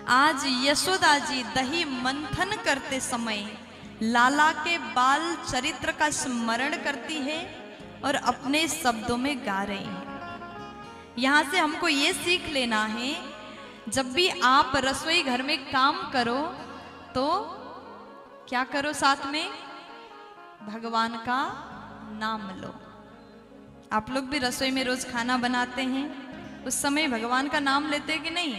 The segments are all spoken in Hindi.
आज यशोदा जी दही मंथन करते समय लाला के बाल चरित्र का स्मरण करती है और अपने शब्दों में गा रही है। यहाँ से हमको ये सीख लेना है, जब भी आप रसोई घर में काम करो तो क्या करो, साथ में भगवान का नाम लो। आप लोग भी रसोई में रोज खाना बनाते हैं, उस समय भगवान का नाम लेते हैं कि नहीं?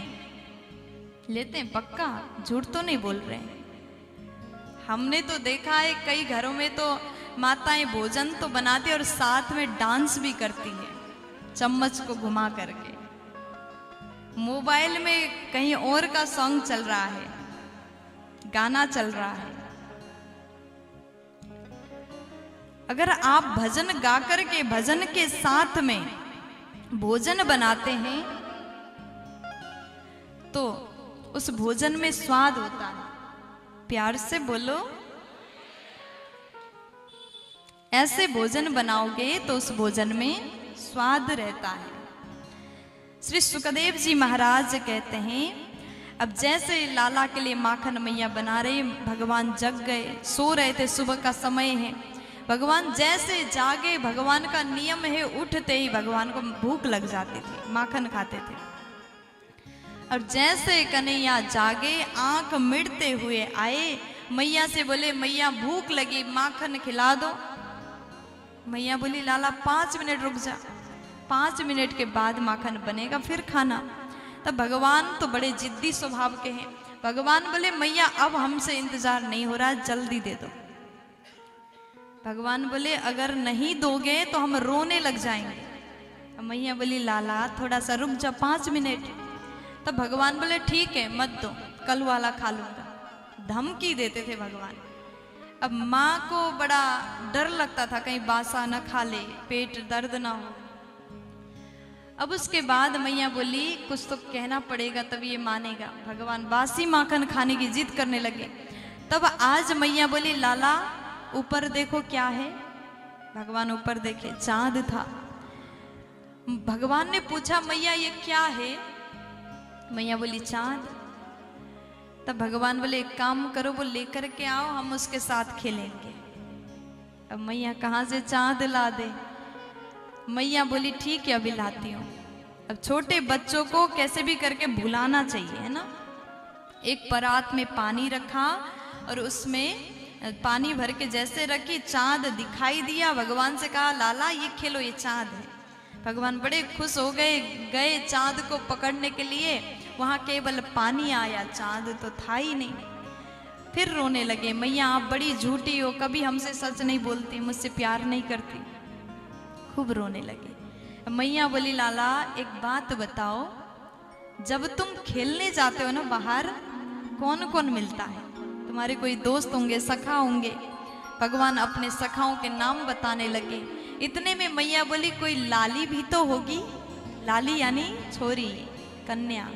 लेते हैं, पक्का, झूठ तो नहीं बोल रहे हैं। हमने तो देखा है कई घरों में तो माताएं भोजन तो बनाती और साथ में डांस भी करती है, चम्मच को घुमा करके। मोबाइल में कहीं और का सॉन्ग चल रहा है, गाना चल रहा है। अगर आप भजन गा करके भजन के साथ में भोजन बनाते हैं तो उस भोजन में स्वाद होता है। प्यार से बोलो, ऐसे भोजन बनाओगे तो उस भोजन में स्वाद रहता है। श्री सुखदेव जी महाराज कहते हैं, अब जैसे लाला के लिए माखन मैया बना रहे, भगवान जग गए, सो रहे थे, सुबह का समय है। भगवान जैसे जागे, भगवान का नियम है उठते ही भगवान को भूख लग जाती थी, माखन खाते थे। और जैसे कन्हैया जागे, आंख मिड़ते हुए आए, मैया से बोले, मैया भूख लगी, माखन खिला दो। मैया बोली, लाला 5 मिनट रुक जा, 5 मिनट के बाद माखन बनेगा, फिर खाना। तब भगवान तो बड़े जिद्दी स्वभाव के हैं। भगवान बोले, मैया अब हमसे इंतजार नहीं हो रहा, जल्दी दे दो। भगवान बोले, अगर नहीं दोगे तो हम रोने लग जाएंगे। मैया बोली, लाला थोड़ा सा रुक जा, 5 मिनट। तब भगवान बोले, ठीक है, मत दो, कल वाला खा लूंगा। धमकी देते थे भगवान। अब माँ को बड़ा डर लगता था कहीं बासा न खा ले, पेट दर्द ना हो। अब उसके बाद मैया बोली, कुछ तो कहना पड़ेगा तब ये मानेगा। भगवान बासी माखन खाने की जिद करने लगे। तब आज मैया बोली, लाला ऊपर देखो क्या है। भगवान ऊपर देखे, चांद था। भगवान ने पूछा, मैया ये क्या है? मैया बोली, चांद। तब भगवान बोले, एक काम करो, वो लेकर के आओ, हम उसके साथ खेलेंगे। अब मैया कहाँ से चांद ला दे? मैया बोली, ठीक है, अभी लाती हूँ। अब छोटे बच्चों को कैसे भी करके भुलाना चाहिए, है ना। एक परात में पानी रखा और उसमें पानी भर के जैसे रखी, चांद दिखाई दिया। भगवान से कहा, लाला ये खेलो, ये चांद है। भगवान बड़े खुश हो गए, गए चांद को पकड़ने के लिए। वहां केवल पानी आया, चांद तो था ही नहीं। फिर रोने लगे, मैया आप बड़ी झूठी हो, कभी हमसे सच नहीं बोलती, मुझसे प्यार नहीं करती। खूब रोने लगे। मैया बोली, लाला एक बात बताओ, जब तुम खेलने जाते हो ना बाहर, कौन कौन मिलता है? तुम्हारे कोई दोस्त होंगे, सखा होंगे। भगवान अपने सखाओं के नाम बताने लगे। इतने में मैया बोली, कोई लाली भी तो होगी। लाली यानी छोरी, कन्या।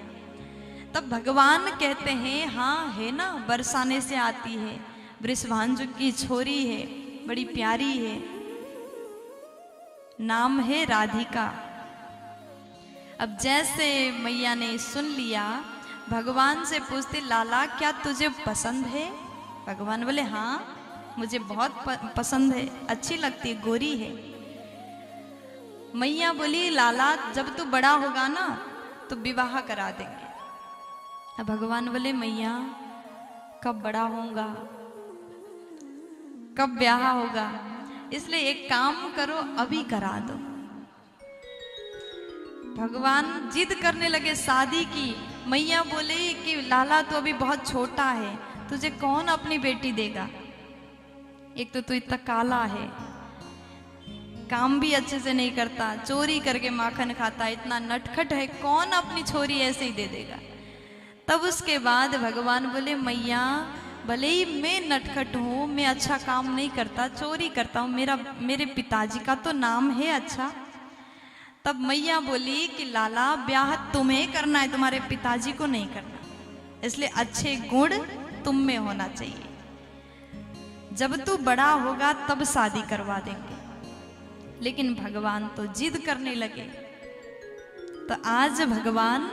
तब भगवान कहते हैं, हाँ है ना, बरसाने से आती है, वृषभांजु की छोरी है, बड़ी प्यारी है, नाम है राधिका। अब जैसे मैया ने सुन लिया, भगवान से पूछती, लाला क्या तुझे पसंद है? भगवान बोले, हाँ मुझे बहुत पसंद है, अच्छी लगती है, गोरी है। मैया बोली, लाला जब तू बड़ा होगा ना तो विवाह करा देंगे। अब भगवान बोले, मैया कब बड़ा होऊंगा, कब ब्याह होगा, इसलिए एक काम करो, अभी करा दो। भगवान जिद करने लगे शादी की। मैया बोले कि लाला तो अभी बहुत छोटा है, तुझे कौन अपनी बेटी देगा? एक तो तू इतना काला है, काम भी अच्छे से नहीं करता, चोरी करके माखन खाता, इतना नटखट है, कौन अपनी छोरी ऐसे ही दे देगा? तब उसके बाद भगवान बोले, मैया भले ही मैं नटखट हूँ, मैं अच्छा काम नहीं करता, चोरी करता हूँ, मेरे पिताजी का तो नाम है अच्छा। तब मैया बोली कि लाला ब्याह तुम्हें करना है, तुम्हारे पिताजी को नहीं करना, इसलिए अच्छे गुण तुम में होना चाहिए। जब तू बड़ा होगा तब शादी करवा देंगे। लेकिन भगवान तो जिद करने लगे। तो आज भगवान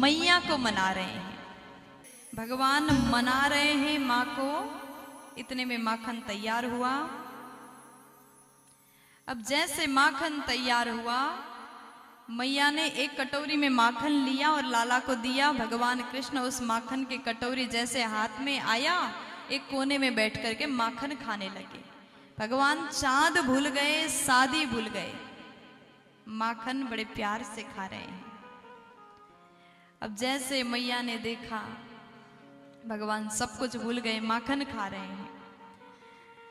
मैया को मना रहे हैं। भगवान मना रहे हैं माँ को, इतने में माखन तैयार हुआ। अब जैसे माखन तैयार हुआ, मैया ने एक कटोरी में माखन लिया और लाला को दिया। भगवान कृष्ण उस माखन की कटोरी जैसे हाथ में आया, एक कोने में बैठ करके माखन खाने लगे। भगवान चांद भूल गए, शादी भूल गए, माखन बड़े प्यार से खा रहे हैं। अब जैसे मैया ने देखा, भगवान सब कुछ भूल गए, माखन खा रहे हैं।